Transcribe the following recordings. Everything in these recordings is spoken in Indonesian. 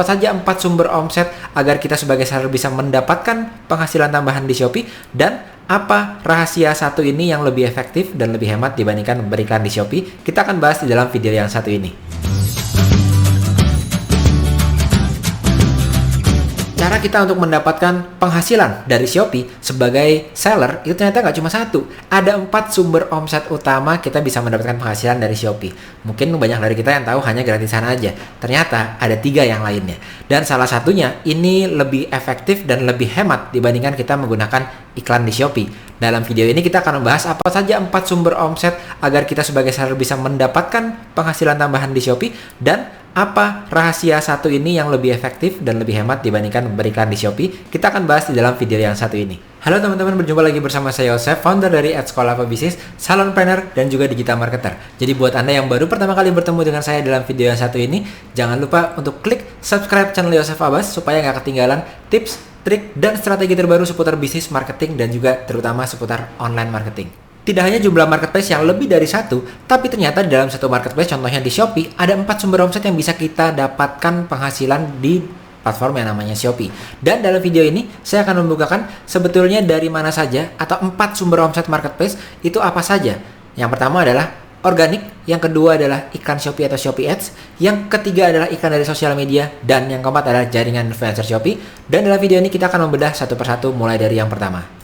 Apa saja 4 sumber omset agar kita sebagai seller bisa mendapatkan penghasilan tambahan di Shopee, dan apa rahasia satu ini yang lebih efektif dan lebih hemat dibandingkan beriklan di Shopee? Kita akan bahas di dalam video yang satu ini. Cara kita untuk mendapatkan penghasilan dari Shopee sebagai seller itu ternyata nggak cuma satu. Ada 4 sumber omset utama kita bisa mendapatkan penghasilan dari Shopee. Mungkin banyak dari kita yang tahu hanya gratisan aja. Ternyata ada 3 yang lainnya. Dan salah satunya ini lebih efektif dan lebih hemat dibandingkan kita menggunakan iklan di Shopee. Dalam video ini kita akan membahas apa saja 4 sumber omset agar kita sebagai seller bisa mendapatkan penghasilan tambahan di Shopee, dan apa rahasia satu ini yang lebih efektif dan lebih hemat dibandingkan beriklan di Shopee. Kita akan bahas di dalam video yang satu ini. Halo teman-teman, berjumpa lagi bersama saya Yosef, founder dari Sekolah Pebisnis, salonpreneur, dan juga digital marketer. Jadi buat Anda yang baru pertama kali bertemu dengan saya dalam video yang satu ini, jangan lupa untuk klik subscribe channel Yosef Abbas supaya nggak ketinggalan tips, trik, dan strategi terbaru seputar bisnis, marketing, dan juga terutama seputar online marketing. Tidak hanya jumlah marketplace yang lebih dari satu, tapi ternyata di dalam satu marketplace, contohnya di Shopee, ada 4 sumber omset yang bisa kita dapatkan penghasilan di platform yang namanya Shopee. Dan dalam video ini, saya akan membukakan sebetulnya dari mana saja, atau 4 sumber omset marketplace itu apa saja. Yang pertama adalah organik, yang kedua adalah iklan Shopee atau Shopee Ads, yang ketiga adalah iklan dari sosial media, dan yang keempat adalah jaringan influencer Shopee. Dan dalam video ini kita akan membedah satu persatu mulai dari yang pertama.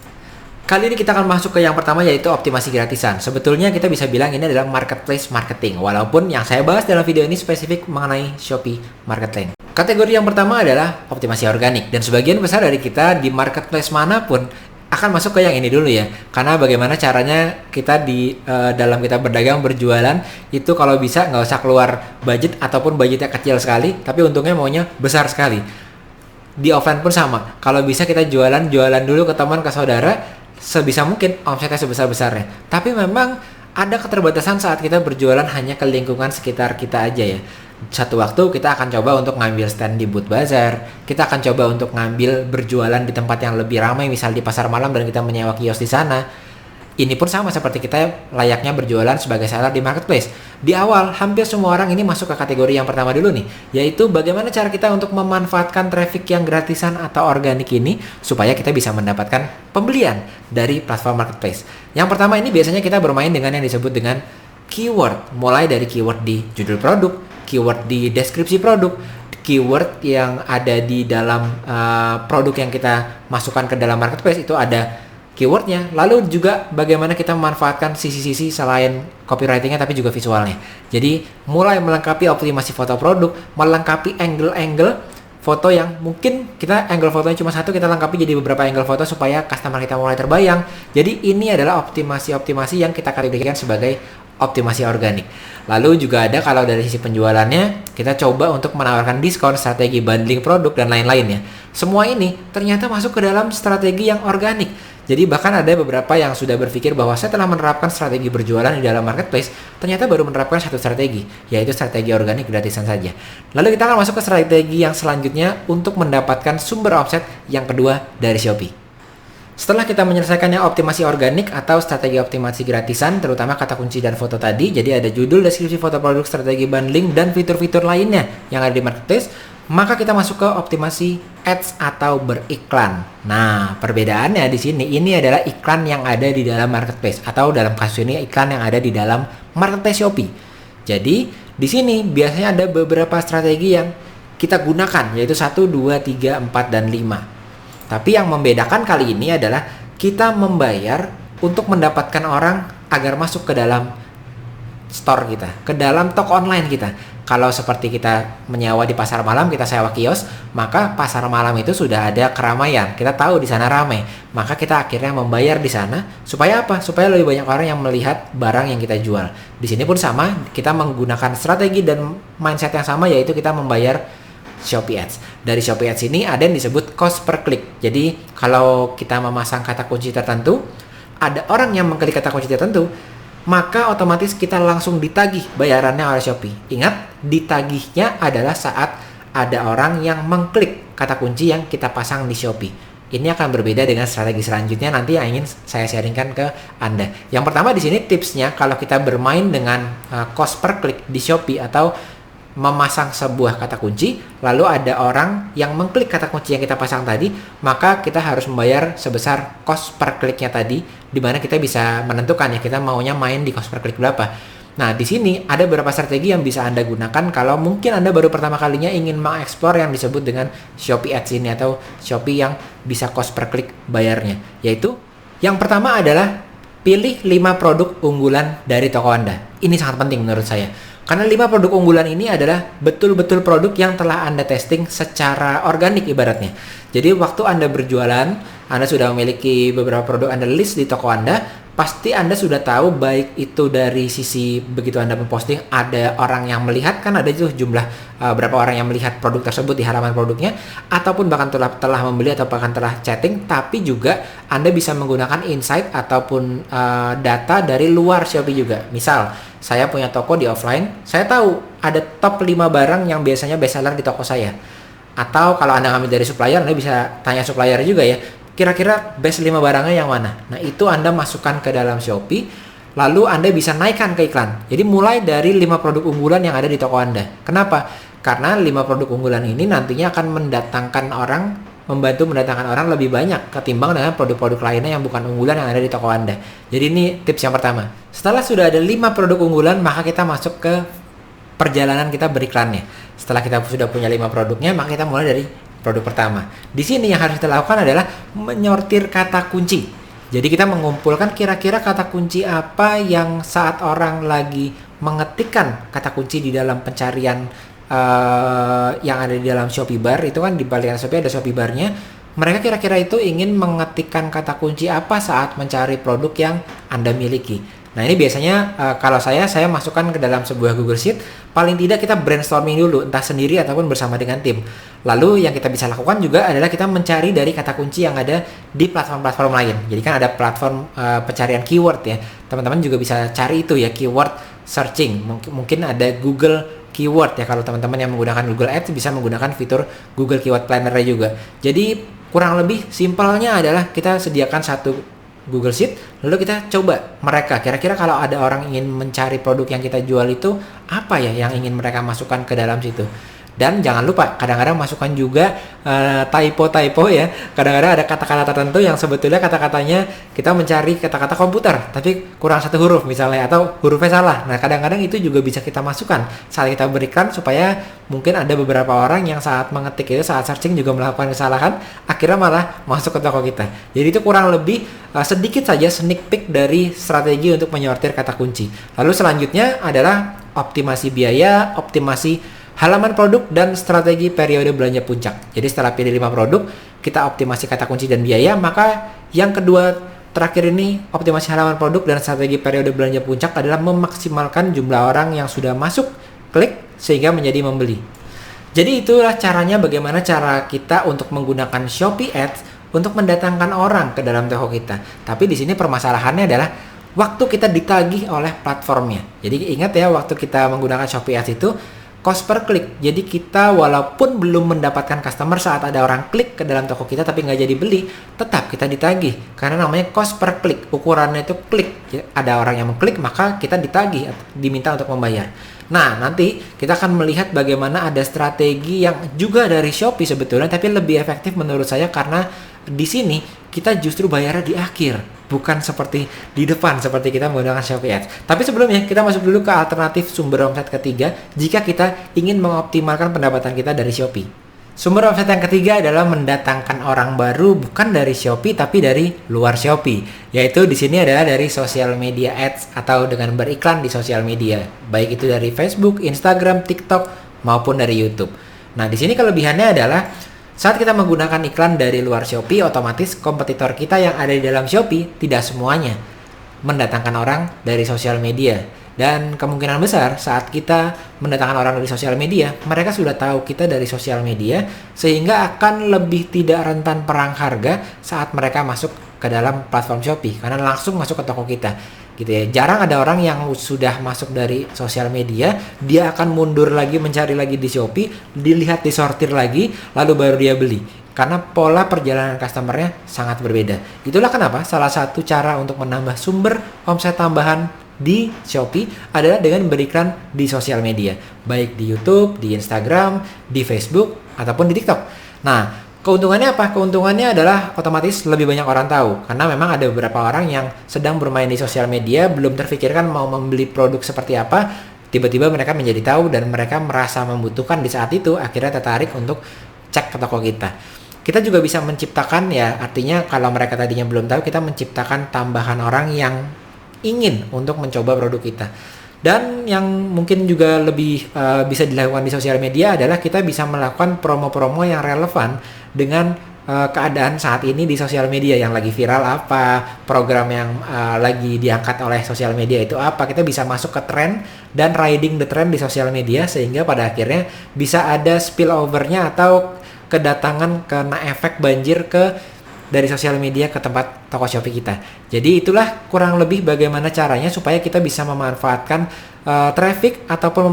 Kali ini kita akan masuk ke yang pertama, yaitu optimasi gratisan. Sebetulnya kita bisa bilang ini adalah marketplace marketing, walaupun yang saya bahas dalam video ini spesifik mengenai Shopee Marketplace. Kategori yang pertama adalah optimasi organik, dan sebagian besar dari kita di marketplace manapun akan masuk ke yang ini dulu ya. Karena bagaimana caranya kita di dalam kita berdagang, berjualan, itu kalau bisa nggak usah keluar budget ataupun budgetnya kecil sekali, tapi untungnya maunya besar sekali. Di offline pun sama. Kalau bisa kita jualan dulu ke teman, ke saudara, sebisa mungkin omsetnya sebesar-besarnya. Tapi memang ada keterbatasan saat kita berjualan hanya ke lingkungan sekitar kita aja ya. Satu waktu kita akan coba untuk ngambil stand di booth bazar, kita akan coba untuk ngambil berjualan di tempat yang lebih ramai, misal di pasar malam, dan kita menyewa kios di sana. Ini pun sama seperti kita layaknya berjualan sebagai seller di marketplace. Di awal, hampir semua orang ini masuk ke kategori yang pertama dulu nih, yaitu bagaimana cara kita untuk memanfaatkan traffic yang gratisan atau organik ini supaya kita bisa mendapatkan pembelian dari platform marketplace. Yang pertama ini biasanya kita bermain dengan yang disebut dengan keyword, mulai dari keyword di judul produk, keyword di deskripsi produk, keyword yang ada di dalam produk yang kita masukkan ke dalam marketplace itu ada keywordnya. Lalu juga bagaimana kita memanfaatkan sisi-sisi selain copywritingnya tapi juga visualnya. Jadi mulai melengkapi optimasi foto produk, melengkapi angle-angle foto yang mungkin kita angle fotonya cuma satu, kita lengkapi jadi beberapa angle foto supaya customer kita mulai terbayang. Jadi ini adalah optimasi-optimasi yang kita kategorikan sebagai optimasi organik. Lalu juga ada kalau dari sisi penjualannya, kita coba untuk menawarkan diskon, strategi bundling produk, dan lain-lainnya. Semua ini ternyata masuk ke dalam strategi yang organik. Jadi bahkan ada beberapa yang sudah berpikir bahwa saya telah menerapkan strategi berjualan di dalam marketplace, ternyata baru menerapkan satu strategi, yaitu strategi organik gratisan saja. Lalu kita akan masuk ke strategi yang selanjutnya untuk mendapatkan sumber omset yang kedua dari Shopee. Setelah kita menyelesaikan yang optimasi organik atau strategi optimasi gratisan, terutama kata kunci dan foto tadi, jadi ada judul, deskripsi foto produk, strategi bundling, dan fitur-fitur lainnya yang ada di marketplace, maka kita masuk ke optimasi ads atau beriklan. Nah, perbedaannya di sini, ini adalah iklan yang ada di dalam marketplace, atau dalam kasus ini iklan yang ada di dalam marketplace Shopee. Jadi, di sini biasanya ada beberapa strategi yang kita gunakan, yaitu 1, 2, 3, 4, dan 5. Tapi yang membedakan kali ini adalah kita membayar untuk mendapatkan orang agar masuk ke dalam store kita, ke dalam toko online kita. Kalau seperti kita menyewa di pasar malam, kita sewa kios, maka pasar malam itu sudah ada keramaian. Kita tahu di sana ramai, maka kita akhirnya membayar di sana. Supaya apa? Supaya lebih banyak orang yang melihat barang yang kita jual. Di sini pun sama, kita menggunakan strategi dan mindset yang sama, yaitu kita membayar Shopee Ads. Dari Shopee Ads ini ada yang disebut cost per click. Jadi kalau kita memasang kata kunci tertentu, ada orang yang mengklik kata kunci tertentu, maka otomatis kita langsung ditagih bayarannya oleh Shopee. Ingat, ditagihnya adalah saat ada orang yang mengklik kata kunci yang kita pasang di Shopee. Ini akan berbeda dengan strategi selanjutnya nanti yang ingin saya sharingkan ke Anda. Yang pertama di sini tipsnya, kalau kita bermain dengan cost per click di Shopee atau memasang sebuah kata kunci, lalu ada orang yang mengklik kata kunci yang kita pasang tadi, maka kita harus membayar sebesar cost per kliknya tadi, di mana kita bisa menentukan ya kita maunya main di cost per klik berapa. Nah, di sini ada beberapa strategi yang bisa Anda gunakan kalau mungkin Anda baru pertama kalinya ingin mengeksplor yang disebut dengan Shopee Ads ini atau Shopee yang bisa cost per klik bayarnya. Yaitu, yang pertama adalah pilih 5 produk unggulan dari toko Anda. Ini sangat penting menurut saya. Karena 5 produk unggulan ini adalah betul-betul produk yang telah Anda testing secara organik ibaratnya. Jadi waktu Anda berjualan, Anda sudah memiliki beberapa produk Anda list di toko Anda, pasti Anda sudah tahu baik itu dari sisi begitu Anda memposting ada orang yang melihat, kan ada itu jumlah berapa orang yang melihat produk tersebut di halaman produknya, ataupun bahkan telah membeli atau bahkan telah chatting, tapi juga Anda bisa menggunakan insight ataupun data dari luar Shopee juga. Misal, saya punya toko di offline, saya tahu ada top 5 barang yang biasanya best seller di toko saya. Atau kalau Anda ngambil dari supplier, Anda bisa tanya supplier juga ya, kira-kira best 5 barangnya yang mana. Nah, itu Anda masukkan ke dalam Shopee, lalu Anda bisa naikkan ke iklan. Jadi mulai dari 5 produk unggulan yang ada di toko Anda. Kenapa? Karena 5 produk unggulan ini nantinya akan membantu mendatangkan orang lebih banyak ketimbang dengan produk-produk lainnya yang bukan unggulan yang ada di toko Anda. Jadi ini tips yang pertama. Setelah sudah ada 5 produk unggulan, maka kita masuk ke perjalanan kita beriklannya. Setelah kita sudah punya 5 produknya, maka kita mulai dari produk pertama. Di sini yang harus kita lakukan adalah menyortir kata kunci. Jadi kita mengumpulkan kira-kira kata kunci apa yang saat orang lagi mengetikkan kata kunci di dalam pencarian yang ada di dalam Shopee Bar, itu kan di balik Shopee ada Shopee Bar-nya. Mereka kira-kira itu ingin mengetikkan kata kunci apa saat mencari produk yang Anda miliki. Nah, ini biasanya kalau saya masukkan ke dalam sebuah Google Sheet, paling tidak kita brainstorming dulu, entah sendiri ataupun bersama dengan tim. Lalu yang kita bisa lakukan juga adalah kita mencari dari kata kunci yang ada di platform-platform lain. Jadi kan ada platform pencarian keyword ya. Teman-teman juga bisa cari itu ya, keyword searching. Mungkin ada Google Keyword ya, kalau teman-teman yang menggunakan Google Ads bisa menggunakan fitur Google Keyword Planner juga. Jadi kurang lebih simpelnya adalah kita sediakan satu Google Sheet, lalu kita coba mereka kira-kira kalau ada orang ingin mencari produk yang kita jual itu apa ya yang ingin mereka masukkan ke dalam situ. Dan jangan lupa kadang-kadang masukkan juga typo ya. Kadang-kadang ada kata-kata tertentu yang sebetulnya kata-katanya kita mencari kata-kata komputer tapi kurang satu huruf misalnya, atau hurufnya salah. Nah, kadang-kadang itu juga bisa kita masukkan saat kita berikan, supaya mungkin ada beberapa orang yang saat mengetik itu, saat searching juga melakukan kesalahan, akhirnya malah masuk ke toko kita. Jadi itu kurang lebih sedikit saja sneak peek dari strategi untuk menyortir kata kunci. Lalu selanjutnya adalah optimasi biaya, optimasi halaman produk, dan strategi periode belanja puncak. Jadi setelah pilih 5 produk, kita optimasi kata kunci dan biaya, maka yang kedua terakhir ini optimasi halaman produk dan strategi periode belanja puncak adalah memaksimalkan jumlah orang yang sudah masuk, klik, sehingga menjadi membeli. Jadi itulah caranya, bagaimana cara kita untuk menggunakan Shopee Ads untuk mendatangkan orang ke dalam toko kita. Tapi di sini permasalahannya adalah waktu kita ditagih oleh platformnya. Jadi ingat ya, waktu kita menggunakan Shopee Ads itu cost per klik. Jadi kita walaupun belum mendapatkan customer saat ada orang klik ke dalam toko kita tapi nggak jadi beli, tetap kita ditagih. Karena namanya cost per klik. Ukurannya itu klik. Ada orang yang mengklik, maka kita ditagih, diminta untuk membayar. Nah, nanti kita akan melihat bagaimana ada strategi yang juga dari Shopee sebetulnya, tapi lebih efektif menurut saya karena di sini kita justru bayarnya di akhir. Bukan seperti di depan, seperti kita menggunakan Shopee Ads. Tapi sebelumnya, kita masuk dulu ke alternatif sumber omset ketiga jika kita ingin mengoptimalkan pendapatan kita dari Shopee. Sumber omset yang ketiga adalah mendatangkan orang baru bukan dari Shopee tapi dari luar Shopee. Yaitu di sini adalah dari social media ads atau dengan beriklan di sosial media. Baik itu dari Facebook, Instagram, TikTok maupun dari YouTube. Nah, di sini kelebihannya adalah saat kita menggunakan iklan dari luar Shopee, otomatis kompetitor kita yang ada di dalam Shopee tidak semuanya mendatangkan orang dari sosial media. Dan kemungkinan besar saat kita mendatangkan orang dari sosial media, mereka sudah tahu kita dari sosial media, sehingga akan lebih tidak rentan perang harga saat mereka masuk ke dalam platform Shopee, karena langsung masuk ke toko kita. Gitu ya. Jarang ada orang yang sudah masuk dari sosial media, dia akan mundur lagi mencari lagi di Shopee, dilihat disortir lagi, lalu baru dia beli. Karena pola perjalanan customernya sangat berbeda. Itulah kenapa salah satu cara untuk menambah sumber omset tambahan di Shopee adalah dengan beriklan di sosial media, baik di YouTube, di Instagram, di Facebook, ataupun di TikTok. Nah, keuntungannya apa? Keuntungannya adalah otomatis lebih banyak orang tahu, karena memang ada beberapa orang yang sedang bermain di sosial media, belum terfikirkan mau membeli produk seperti apa, tiba-tiba mereka menjadi tahu dan mereka merasa membutuhkan di saat itu, akhirnya tertarik untuk cek ke toko kita. Kita juga bisa menciptakan, ya artinya kalau mereka tadinya belum tahu, kita menciptakan tambahan orang yang ingin untuk mencoba produk kita. Dan yang mungkin juga lebih bisa dilakukan di sosial media adalah kita bisa melakukan promo-promo yang relevan dengan keadaan saat ini di sosial media, yang lagi viral apa, program yang lagi diangkat oleh sosial media itu apa. Kita bisa masuk ke tren dan riding the trend di sosial media, sehingga pada akhirnya bisa ada spillover-nya atau kedatangan kena efek banjir dari sosial media ke tempat toko Shopee kita. Jadi itulah kurang lebih bagaimana caranya supaya kita bisa memanfaatkan traffic ataupun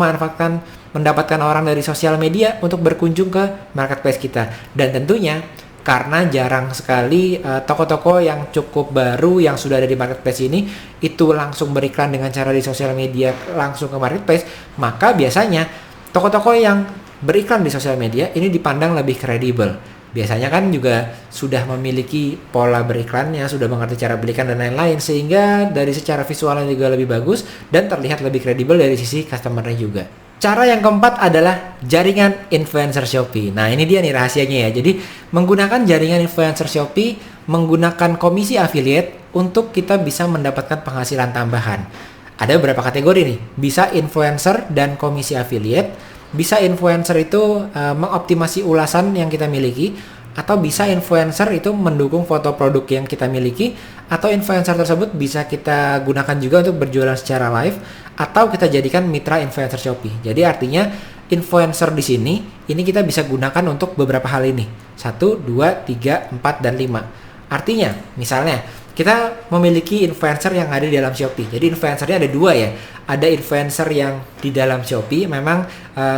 mendapatkan orang dari sosial media untuk berkunjung ke marketplace kita. Dan tentunya karena jarang sekali toko-toko yang cukup baru yang sudah ada di marketplace ini itu langsung beriklan dengan cara di sosial media langsung ke marketplace, maka biasanya toko-toko yang beriklan di sosial media ini dipandang lebih kredibel. Biasanya kan juga sudah memiliki pola beriklannya, sudah mengerti cara berikan dan lain-lain, sehingga dari secara visualnya juga lebih bagus dan terlihat lebih kredibel dari sisi customer-nya juga. Cara yang keempat adalah jaringan influencer Shopee. Nah, ini dia nih rahasianya ya. Jadi, menggunakan jaringan influencer Shopee, menggunakan komisi affiliate untuk kita bisa mendapatkan penghasilan tambahan. Ada beberapa kategori nih. Bisa influencer dan komisi affiliate. Bisa influencer itu mengoptimasi ulasan yang kita miliki, atau bisa influencer itu mendukung foto produk yang kita miliki, atau influencer tersebut bisa kita gunakan juga untuk berjualan secara live, atau kita jadikan mitra influencer Shopee. Jadi artinya influencer di sini ini kita bisa gunakan untuk beberapa hal ini. 1, 2, 3, 4, dan 5. Artinya misalnya kita memiliki influencer yang ada di dalam Shopee. Jadi influencernya ada 2 ya. Ada influencer yang di dalam Shopee memang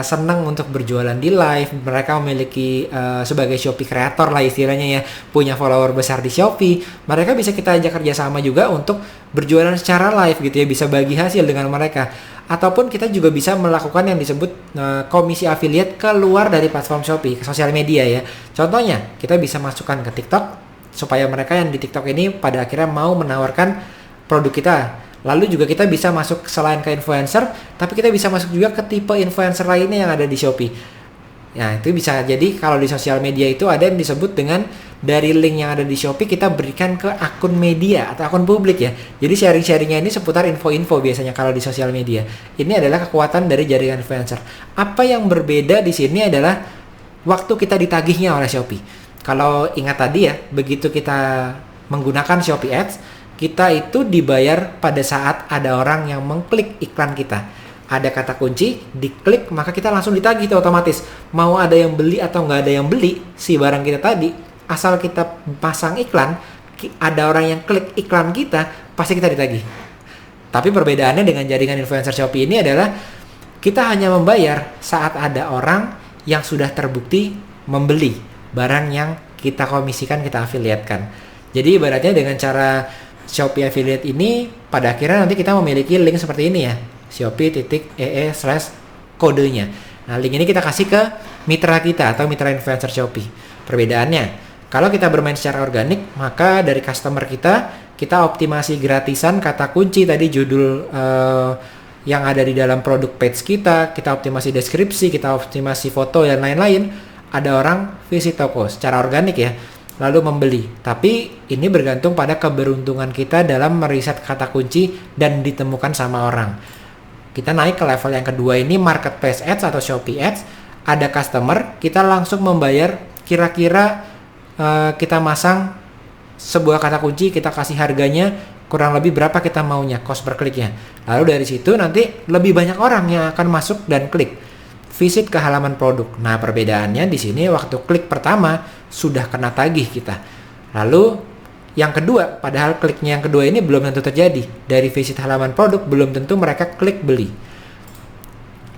senang untuk berjualan di live. Mereka memiliki sebagai Shopee creator lah istilahnya ya, punya follower besar di Shopee. Mereka bisa kita ajak kerjasama juga untuk berjualan secara live gitu ya, bisa bagi hasil dengan mereka. Ataupun kita juga bisa melakukan yang disebut komisi affiliate keluar dari platform Shopee, ke sosial media ya. Contohnya kita bisa masukkan ke TikTok, supaya mereka yang di TikTok ini pada akhirnya mau menawarkan produk kita. Lalu juga kita bisa masuk selain ke influencer, tapi kita bisa masuk juga ke tipe influencer lainnya yang ada di Shopee. Nah, itu bisa jadi kalau di sosial media itu ada yang disebut dengan dari link yang ada di Shopee kita berikan ke akun media atau akun publik ya. Jadi sharing-sharingnya ini seputar info-info biasanya kalau di sosial media. Ini adalah kekuatan dari jaringan influencer. Apa yang berbeda di sini adalah waktu kita ditagihnya oleh Shopee. Kalau ingat tadi ya, begitu kita menggunakan Shopee Ads, kita itu dibayar pada saat ada orang yang mengklik iklan kita. Ada kata kunci, diklik, maka kita langsung ditagih itu otomatis. Mau ada yang beli atau nggak ada yang beli si barang kita tadi, asal kita pasang iklan, ada orang yang klik iklan kita, pasti kita ditagih. Tapi perbedaannya dengan jaringan influencer Shopee ini adalah kita hanya membayar saat ada orang yang sudah terbukti membeli barang yang kita komisikan, kita afiliatkan. Jadi ibaratnya dengan cara Shopee affiliate ini, pada akhirnya nanti kita memiliki link seperti ini ya, shopee.ee/kodenya. Nah, link ini kita kasih ke mitra kita atau mitra influencer Shopee. Perbedaannya, kalau kita bermain secara organik, maka dari customer kita optimasi gratisan kata kunci tadi, judul yang ada di dalam produk page kita optimasi deskripsi, kita optimasi foto dan lain-lain. Ada orang visit toko secara organik ya, lalu membeli. Tapi ini bergantung pada keberuntungan kita dalam meriset kata kunci dan ditemukan sama orang. Kita naik ke level yang kedua ini, marketplace ads atau Shopee ads. Ada customer, kita langsung membayar kira-kira kita masang sebuah kata kunci, kita kasih harganya kurang lebih berapa kita maunya, cost per kliknya. Lalu dari situ nanti lebih banyak orang yang akan masuk dan klik. Visit ke halaman produk. Nah, perbedaannya di sini waktu klik pertama sudah kena tagih kita. Lalu yang kedua, padahal kliknya yang kedua ini belum tentu terjadi. Dari visit halaman produk belum tentu mereka klik beli.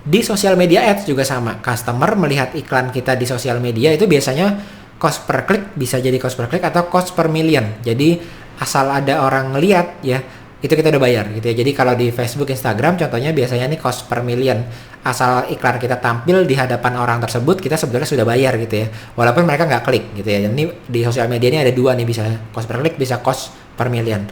Di sosial media ads juga sama. Customer melihat iklan kita di sosial media itu biasanya cost per klik, bisa jadi cost per klik atau cost per million. Jadi asal ada orang ngeliat ya, itu kita udah bayar gitu ya. Jadi kalau di Facebook, Instagram contohnya biasanya nih cost per million. Asal iklan kita tampil di hadapan orang tersebut, kita sebetulnya sudah bayar gitu ya. Walaupun mereka nggak klik gitu ya. Ini di sosial media ini ada dua nih, bisa cost per klik, bisa cost per million.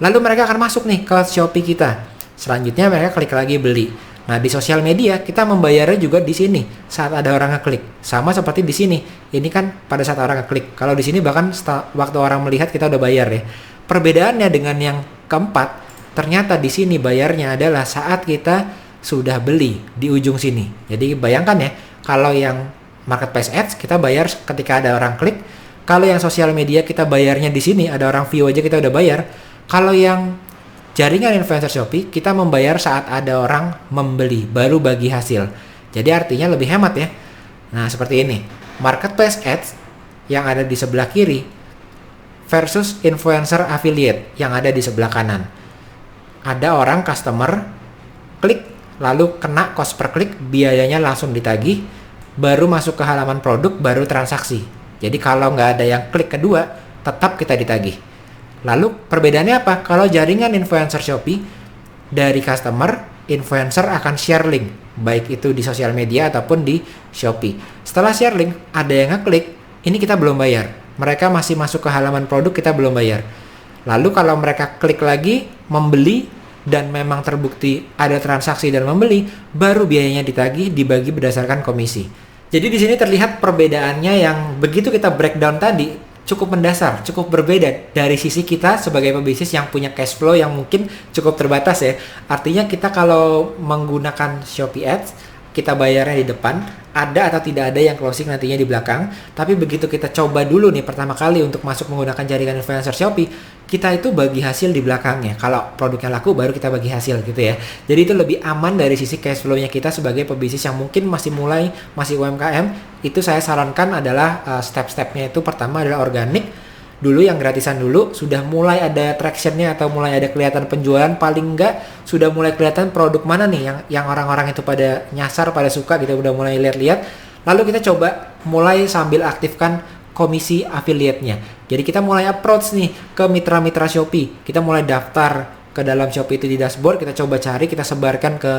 Lalu mereka akan masuk nih ke Shopee kita. Selanjutnya mereka klik lagi beli. Nah, di sosial media kita membayarnya juga di sini saat ada orang ngeklik. Sama seperti di sini. Ini kan pada saat orang ngeklik. Kalau di sini bahkan waktu orang melihat kita udah bayar ya. Perbedaannya dengan yang keempat, ternyata di sini bayarnya adalah saat kita sudah beli di ujung sini. Jadi bayangkan ya, kalau yang marketplace ads kita bayar ketika ada orang klik. Kalau yang sosial media kita bayarnya di sini, ada orang view aja kita udah bayar. Kalau yang jaringan influencer Shopee, kita membayar saat ada orang membeli, baru bagi hasil. Jadi artinya lebih hemat ya. Nah, seperti ini. Marketplace ads yang ada di sebelah kiri versus influencer affiliate yang ada di sebelah kanan. Ada orang customer klik, lalu kena cost per klik, biayanya langsung ditagih, baru masuk ke halaman produk, baru transaksi. Jadi kalau nggak ada yang klik kedua, tetap kita ditagih. Lalu perbedaannya apa? Kalau jaringan influencer Shopee, dari customer, influencer akan share link, baik itu di sosial media ataupun di Shopee. Setelah share link, ada yang ngeklik, ini kita belum bayar. Mereka masih masuk ke halaman produk, kita belum bayar. Lalu kalau mereka klik lagi, membeli, dan memang terbukti ada transaksi dan membeli, baru biayanya ditagih, dibagi berdasarkan komisi. Jadi di sini terlihat perbedaannya yang begitu kita breakdown tadi, cukup mendasar, cukup berbeda dari sisi kita sebagai pebisnis yang punya cash flow yang mungkin cukup terbatas ya. Artinya kita kalau menggunakan Shopee Ads, kita bayarnya di depan, ada atau tidak ada yang closing nantinya di belakang. Tapi begitu kita coba dulu nih pertama kali untuk masuk menggunakan jaringan influencer Shopee, kita itu bagi hasil di belakangnya. Kalau produknya laku baru kita bagi hasil gitu ya. Jadi itu lebih aman dari sisi cash flow-nya kita sebagai pebisnis yang mungkin masih UMKM. Itu saya sarankan adalah step-stepnya itu pertama adalah organik. Dulu yang gratisan dulu, sudah mulai ada traction-nya atau mulai ada kelihatan penjualan, paling enggak sudah mulai kelihatan produk mana nih yang orang-orang itu pada nyasar, pada suka gitu, udah mulai lihat-lihat. Lalu kita coba mulai sambil aktifkan komisi affiliate-nya. Jadi kita mulai approach nih ke mitra-mitra Shopee. Kita mulai daftar ke dalam Shopee itu di dashboard, kita coba cari, kita sebarkan ke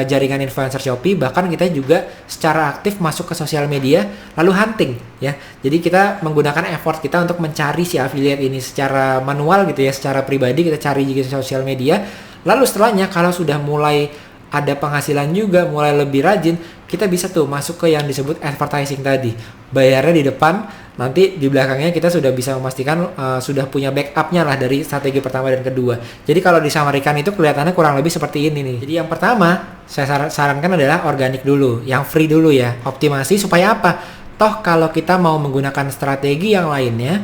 jaringan influencer Shopee, bahkan kita juga secara aktif masuk ke sosial media lalu hunting ya. Jadi kita menggunakan effort kita untuk mencari si affiliate ini secara manual gitu ya, secara pribadi kita cari di sosial media. Lalu setelahnya kalau sudah mulai ada penghasilan juga, mulai lebih rajin, kita bisa tuh masuk ke yang disebut advertising tadi. Bayarnya di depan, nanti di belakangnya kita sudah bisa memastikan sudah punya backupnya lah dari strategi pertama dan kedua. Jadi kalau disamarikan itu kelihatannya kurang lebih seperti ini nih. Jadi yang pertama saya sarankan adalah organik dulu, yang free dulu ya. Optimasi supaya apa? Toh kalau kita mau menggunakan strategi yang lainnya,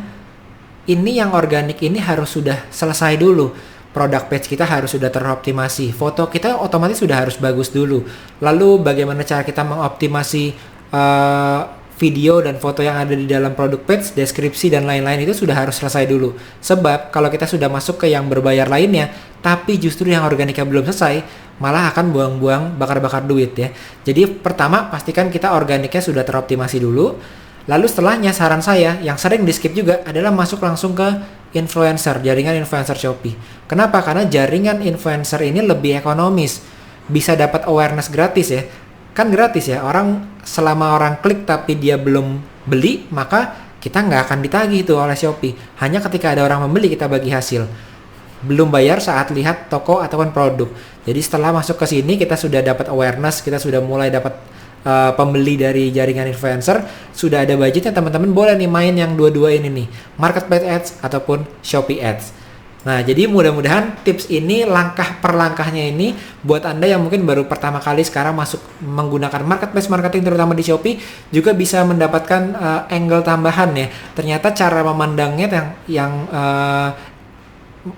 ini yang organik ini harus sudah selesai dulu. Product page kita harus sudah teroptimasi, foto kita otomatis sudah harus bagus dulu. Lalu bagaimana cara kita mengoptimasi video dan foto yang ada di dalam produk page, deskripsi dan lain-lain itu sudah harus selesai dulu. Sebab kalau kita sudah masuk ke yang berbayar lainnya, tapi justru yang organiknya belum selesai, malah akan buang-buang bakar-bakar duit ya. Jadi pertama pastikan kita organiknya sudah teroptimasi dulu. Lalu setelahnya saran saya yang sering di skip juga adalah masuk langsung ke influencer, jaringan influencer Shopee. Kenapa? Karena jaringan influencer ini lebih ekonomis. Bisa dapat awareness gratis ya. Kan gratis ya, selama orang klik tapi dia belum beli, maka kita nggak akan ditagih itu oleh Shopee. Hanya ketika ada orang membeli kita bagi hasil. Belum bayar saat lihat toko ataupun produk. Jadi setelah masuk ke sini kita sudah dapat awareness, kita sudah mulai dapat pembeli dari jaringan influencer, sudah ada budgetnya, teman-teman boleh nih main yang dua-dua ini nih, marketplace ads ataupun Shopee ads. Nah, jadi mudah-mudahan tips ini langkah per langkahnya ini buat Anda yang mungkin baru pertama kali sekarang masuk menggunakan marketplace marketing terutama di Shopee juga bisa mendapatkan angle tambahan ya. Ternyata cara memandangnya yang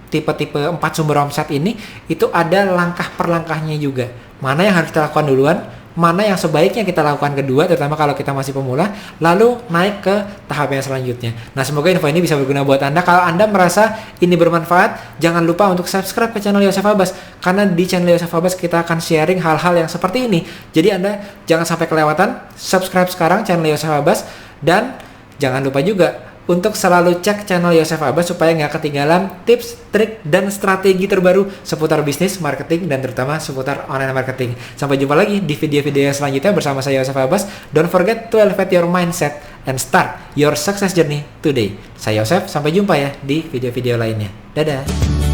tipe-tipe 4 sumber omset ini itu ada langkah per langkahnya juga. Mana yang harus kita lakukan duluan, mana yang sebaiknya kita lakukan kedua, terutama kalau kita masih pemula, lalu naik ke tahap yang selanjutnya. Nah, semoga info ini bisa berguna buat Anda. Kalau Anda merasa ini bermanfaat, jangan lupa untuk subscribe ke channel Yosef Abbas, karena di channel Yosef Abbas kita akan sharing hal-hal yang seperti ini. Jadi Anda jangan sampai kelewatan, subscribe sekarang channel Yosef Abbas, dan jangan lupa juga untuk selalu cek channel Yosef Abbas supaya nggak ketinggalan tips, trik, dan strategi terbaru seputar bisnis, marketing, dan terutama seputar online marketing. Sampai jumpa lagi di video-video selanjutnya bersama saya Yosef Abbas. Don't forget to elevate your mindset and start your success journey today. Saya Yosef, sampai jumpa ya di video-video lainnya. Dadah!